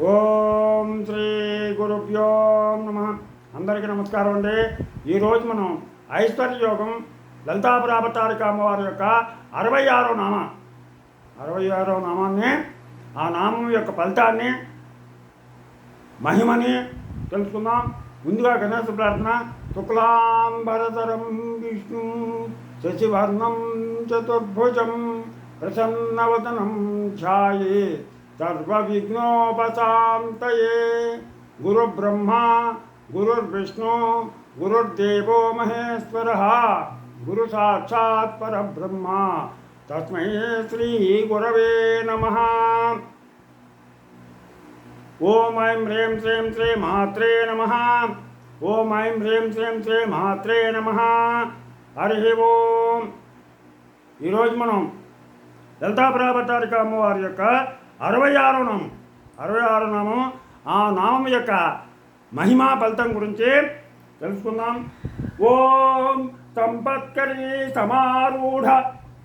ఓం శ్రీ గురుభ్యో నమ. అందరికీ నమస్కారం అండి. ఈరోజు మనం ఐశ్వర్య యోగం లలితాపురాపతారిక అమ్మవారి యొక్క 66వ నామాన్ని, ఆ నామం యొక్క ఫలితాన్ని, మహిమని తెలుసుకుందాం. ముందుగా గణేశ ప్రార్థన. శుక్లాంబరధరం విష్ణు శశివర్ణం చతుర్భుజం ప్రసన్నవదనం ఛాయే సర్వవిఘ్నోపశాంతయే. గురుబ్రహ్మా గురుర్విష్ణు గురుర్దేవో మహేశ్వరః గురు సాక్షాత్ పరబ్రహ్మ తస్మై శ్రీ గురవే నమః. ఓం ఐం హ్రీం శ్రీం శ్రీ మాత్రే నమః. ఓం ఐం హ్రీం శ్రీం శ్రీ మాత్రే నమః. హరి ఓం. ఈరోజు మనం లలితాపురాపతారిక అమ్మవారి యొక్క 66వ నామం, ఆ నామం యొక్క మహిమా ఫలితం గురించి తెలుసుకుందాం. ఓం సంపత్కరీ సమారూఢ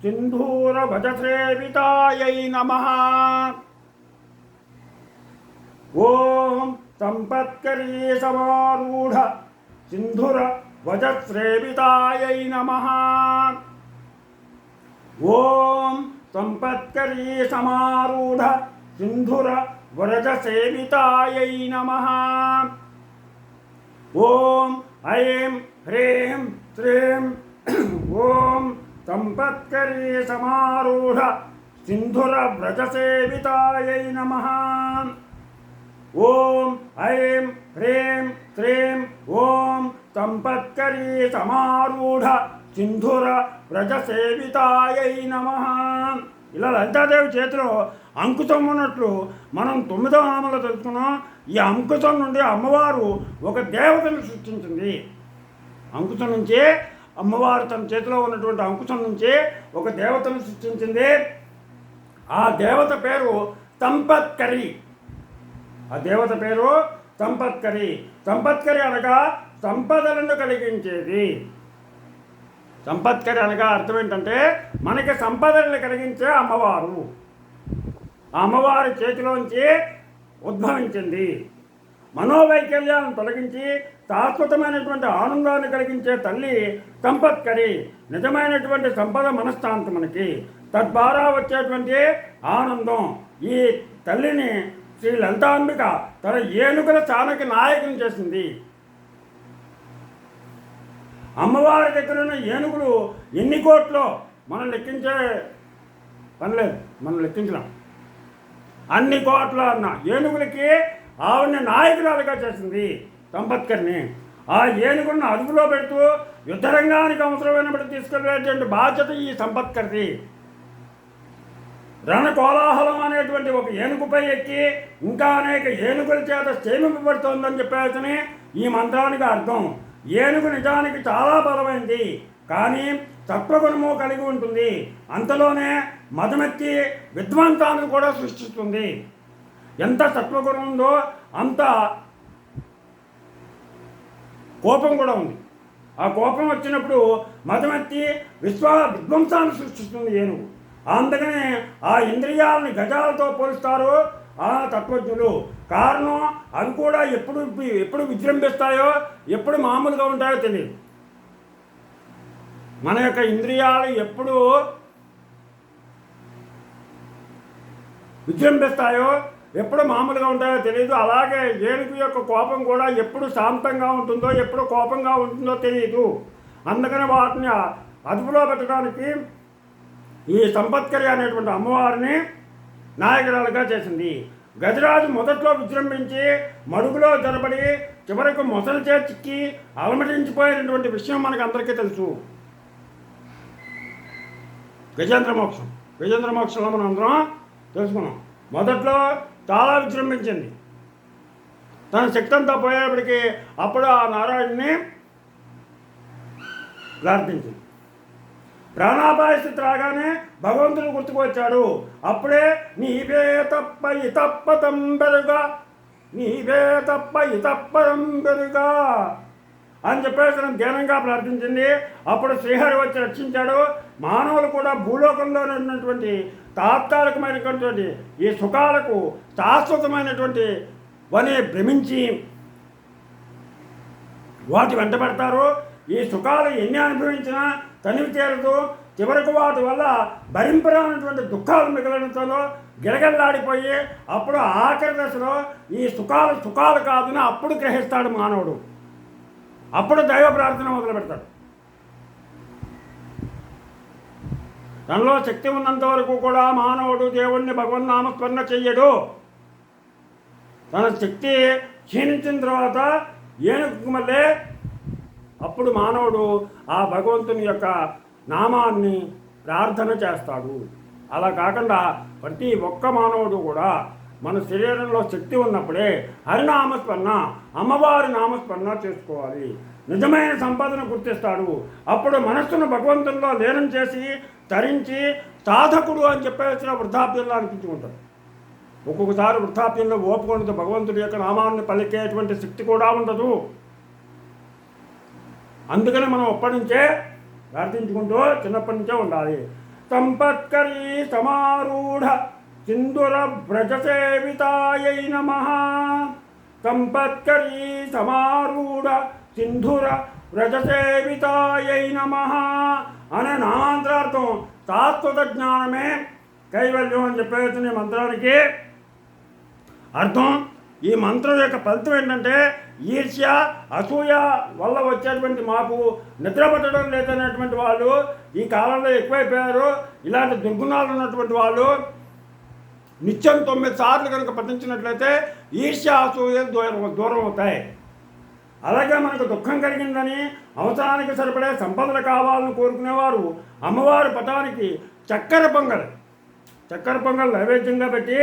సింధూర భజసేవితాయై నమః. ఓం సంపత్కరీ సమారూఢ సింధూర భజసేవితాయై నమః. ఓం సంపత్కరీ సమారూఢ సింధుర వరజసేవితాయై నమః. ఓం ఐం హ్రీం శ్రీం ఓం సంపత్కరీ సమారూఢ సింధుర వ్రజసేవితాయై నమః. ఓం ఐం హ్రీం శ్రీం ఓం సంపత్కరీ సమారూఢ సింధుర వ్రజసేవితాయై నమః. ఇలా లలితాదేవి చేతిలో అంకుశం ఉన్నట్లు మనం 9వ నామంలో తెలుసుకున్నాం. ఈ అంకుశం నుండి అమ్మవారు ఒక దేవతను సృష్టించింది. అంకుశం నుంచి అమ్మవారు తన చేతిలో ఉన్నటువంటి అంకుశం నుంచి ఒక దేవతను సృష్టించింది. ఆ దేవత పేరు సంపత్కరి. ఆ దేవత పేరు సంపత్కరి. సంపత్కరి అనగా సంపదలను కలిగించేది. సంపత్కరి అనగా అర్థం ఏంటంటే మనకి సంపదలను కలిగించే అమ్మవారు. ఆ అమ్మవారి చేతిలోంచి ఉద్భవించింది. మనోవైకల్యాలను తొలగించి శాశ్వతమైనటువంటి ఆనందాన్ని కలిగించే తల్లి సంపత్కరి. నిజమైనటువంటి సంపద మనశ్శాంతి మనకి, తద్వారా వచ్చేటువంటి ఆనందం. ఈ తల్లిని శ్రీ లలితాంబిక తన ఏనుగుల చానకి నాయకుని చేసింది. అమ్మవారి దగ్గర ఉన్న ఏనుగులు ఎన్ని కోట్లో మనం లెక్కించే పని లేదు, మనం లెక్కించలేం. అన్ని కోట్ల అన్న ఏనుగులకి ఆవిడని నాయకురాలుగా చేసింది సంపత్కరిని. ఆ ఏనుగులను అదుపులో పెడుతూ యుద్ధరంగానికి అవసరమైనప్పుడు తీసుకెళ్ళేటువంటి బాధ్యత ఈ సంపత్కరిది. రణకోలాహలం అనేటువంటి ఒక ఏనుగుపై ఎక్కి ఇంకా అనేక ఏనుగుల చేత క్షేమింపబడుతోందని చెప్పేసి ఈ మంత్రానికి అర్థం. ఏనుగు నిజానికి చాలా బలమైంది, కానీ సత్వగుణము కలిగి ఉంటుంది. అంతలోనే మదమెత్తి విధ్వంసాన్ని కూడా సృష్టిస్తుంది. ఎంత సత్వగుణం ఉందో అంత కోపం కూడా ఉంది. ఆ కోపం వచ్చినప్పుడు మదమెత్తి విధ్వంసాన్ని సృష్టిస్తుంది ఏనుగు. అందుకనే ఆ ఇంద్రియాలని గజాలతో పోలుస్తారు ఆ తత్వజ్ఞులు. కారణం అవి కూడా ఎప్పుడు విజృంభిస్తాయో, ఎప్పుడు మామూలుగా ఉంటాయో తెలియదు. మన యొక్క ఇంద్రియాలు ఎప్పుడు విజృంభిస్తాయో, ఎప్పుడు మామూలుగా ఉంటాయో తెలియదు. అలాగే ఏనుగు యొక్క కోపం కూడా ఎప్పుడు శాంతంగా ఉంటుందో, ఎప్పుడు కోపంగా ఉంటుందో తెలియదు. అందుకని వాటిని అదుపులో పెట్టడానికి ఈ సంపత్కరి అనేటువంటి అమ్మవారిని నాయకురాలుగా చేసింది. గజరాజు మొదట్లో విజృంభించి మడుగులో జరబడి చివరకు మొసలు చేర్చిక్కి అలమటించిపోయినటువంటి విషయం మనకు అందరికీ తెలుసు. గజేంద్ర మోక్షంలో మనం అందరం తెలుసుకున్నాం. మొదట్లో చాలా విజృంభించింది. తన శక్తి అంతా పోయేప్పటికీ అప్పుడు ఆ నారాయణుని ప్రార్థించింది. ప్రాణాపాయ స్థితి రాగానే భగవంతుడు గుర్తుకొచ్చాడు. అప్పుడే నీవే తప్ప ఇతప్పతం బెరుగా, నీవే తప్ప ఇతప్పతం బెరుగా అని చెప్పేసి ధ్యానంగా ప్రార్థించింది. అప్పుడు శ్రీహరి వచ్చి రక్షించాడు. మానవులు కూడా భూలోకంలో ఉన్నటువంటి తాత్కాలికమైనటువంటి ఈ సుఖాలకు శాశ్వతమైనటువంటి వని భ్రమించి వాటి వెంట పెడతారు. ఈ సుఖాలు ఎన్ని అనుభవించినా తనివి తీరదు. చివరకు వాటి వల్ల భరింపరానటువంటి దుఃఖాలు మిగలడంతో గిలగల్లాడిపోయి అప్పుడు ఆఖరి దశలో ఈ సుఖాలు కాదని అప్పుడు గ్రహిస్తాడు మానవుడు. అప్పుడు దైవ ప్రార్థన మొదలు పెడతాడు. తనలో శక్తి ఉన్నంత వరకు కూడా మానవుడు దేవుణ్ణి భగవన్నామస్మరణ చెయ్యడు. తన శక్తి క్షీణించిన తర్వాత ఏనుగు మళ్ళీ అప్పుడు మానవుడు ఆ భగవంతుని యొక్క నామాన్ని ప్రార్థన చేస్తాడు. అలా కాకుండా ప్రతి ఒక్క మానవుడు కూడా మన శరీరంలో శక్తి ఉన్నప్పుడే హరినామస్మరణ, అమ్మవారి నామస్మరణ చేసుకోవాలి. నిజమైన సంపదను గుర్తిస్తాడు. అప్పుడు మనస్సును భగవంతునిలో లీనం చేసి తరించి సాధకుడు అని చెప్పేసిన వృద్ధాప్యంలో అనిపించుకుంటాడు. ఒక్కొక్కసారి వృద్ధాప్యంలో ఓపుకొంటూ భగవంతుడి యొక్క నామాన్ని పలికేటువంటి శక్తి కూడా ఉండదు. అందుకని మనం అప్పటి నుంచే ప్రార్థించుకుంటూ చిన్నప్పటి నుంచే ఉండాలి. సంపత్కరీ సమారూఢ సింధుర వ్రజ సేవితాయై నమః. సంపత్కరీ సమారూఢ సింధుర వ్రజ సేవితాయై నమః అనే నామాంతరార్థం శాశ్వత జ్ఞానమే కైవల్యం అని చెప్పేసిన మంత్రానికి అర్థం. ఈ మంత్రం యొక్క ఫలితం ఏంటంటే ఈర్ష్య, అసూయ వల్ల వచ్చేటువంటి మాకు నిద్ర పట్టడం లేదనేటువంటి వాళ్ళు ఈ కాలంలో ఎక్కువైపోయారు. ఇలాంటి దుర్గుణాలు ఉన్నటువంటి వాళ్ళు నిత్యం 9 సార్లు కనుక పఠించినట్లయితే ఈర్ష్య, అసూయ దూరం అవుతాయి. అలాగే మనకు దుఃఖం కలిగిందని అవసరానికి సరిపడే సంపదలు కావాలని కోరుకునేవారు అమ్మవారి పటానికి చక్కెర పొంగల్ నైవేద్యంగా పెట్టి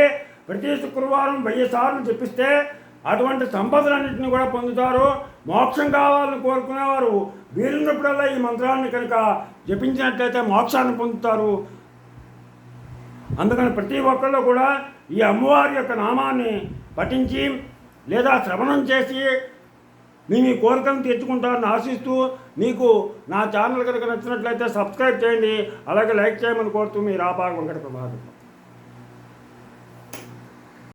ప్రతి శుక్రవారం 1000 సార్లు చెప్పిస్తే అటువంటి సంపదలన్నింటినీ కూడా పొందుతారు. మోక్షం కావాలని కోరుకునేవారు వీలున్నప్పుడల్లా ఈ మంత్రాన్ని కనుక జపించినట్లయితే మోక్షాన్ని పొందుతారు. అందుకని ప్రతి ఒక్కళ్ళు కూడా ఈ అమ్మవారి యొక్క నామాన్ని పఠించి లేదా శ్రవణం చేసి మీ కోరికలను తీర్చుకుంటారని ఆశిస్తూ, మీకు నా ఛానల్ కనుక నచ్చినట్లయితే సబ్స్క్రైబ్ చేయండి. అలాగే లైక్ చేయమని కోరుతూ మీ రాపాక వెంకట ప్రభాకర్.